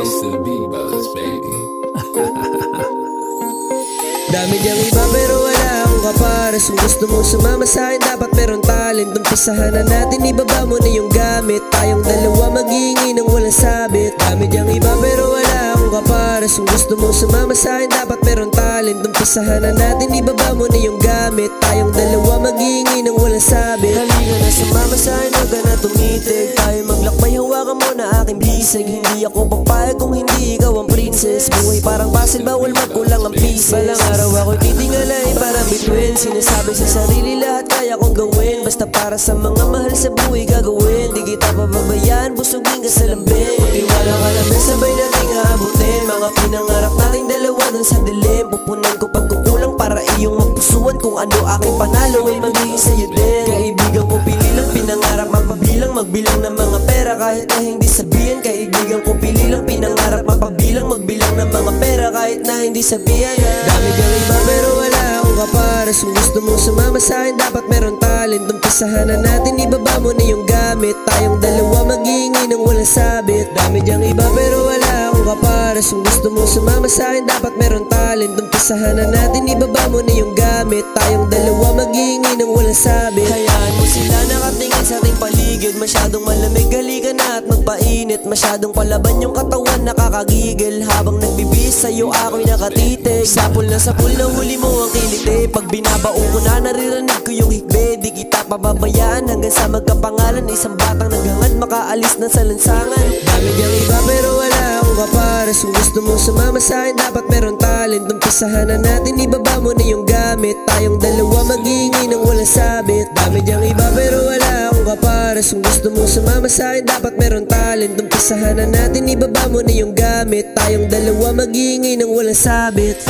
It's the B-Buzz, baby. Dami diyang iba pero wala akong kapares. Kung gusto mong sumama sa'kin dapat meron talent. Umpisahan na natin, ibaba mo na yung gamit. Tayong dalawa mag-iingi ng walang sabit. Dami diyang iba pero wala akong kapares. Kung gusto mong sumama sa'kin dapat meron talent. Umpisahan na natin, ibaba mo na yung gamit. Tayong dalawa mag-iingi ng walang sabit. Halika na sumama sa'kin, huwag ka na tumitig. Tayo maglakbay, hawakan mo na aking bisig. Hindi ako papayag kung hindi ikaw ang princess. Buhay parang puzzle, bawal magkulang ang pieces. Balang araw ako'y titingalay para bituin. Sinasabi sa sarili lahat kaya kong gawin. Basta para sa mga mahal sa buhay gagawin. Di kita pababayaan, busugin ka sa lambing. Magtiwala ka lang na sabay nating aabutin. Mga pinangarap nating dalawa dun sa dilim. Pupunan ko pagkukulang para iyong mapusuan. Kung ano aking panalo ay magiging sa'yo din. Kaibigan ko pili lang pinangarap mapabilang. Magbilang ng mga pera kahit na hindi sabihin. Kaibigan ko pili lang pinangarap mapabilang. Magbilang ng mga pera kahit na hindi sabihin. Dami diyang iba pero wala akong kapares. Kung gusto mong sumama sa'kin dapat meron talent. Umpisahan na natin, ibaba mo na yung gamit. Tayong dalawa mag-iingi ng walang sabit. Dami diyang iba pero wala akong kapares. Kung gusto mong sumama sa'kin dapat meron talent. Umpisahan na natin, ibaba mo na yung gamit. Tayong dalawa mag-iingi ng walang sabit. Hayaan mo sila nakatingin sa ating paligid. Masyadong malamig, halika na at magpainit. Masyadong palaban yung katawan, nakakagigil. Habang nagbibihis sa'yo ako'y nakatitig. Sapul na huli mo ang kiliti. Pag binabaong ko na naririnig ko yung higbe. Di kita pababayaan hanggang sa magkapangalan. Isang batang naghangad makaalis na sa lansangan. Dami diyang iba pero wala akong kapares. Kung gusto mong sumama sa'kin dapat meron talent. Umpisahan na natin, ibaba mo na yung gamit. Tayong dalawa mag-iingi ng walang sabit. Dami diyang iba pero wala akong kapares. Kung gusto mong sumama sa'kin dapat meron talent. Umpisahan na natin, ibaba mo na yung gamit. Tayong dalawa mag-iingi ng walang sabit.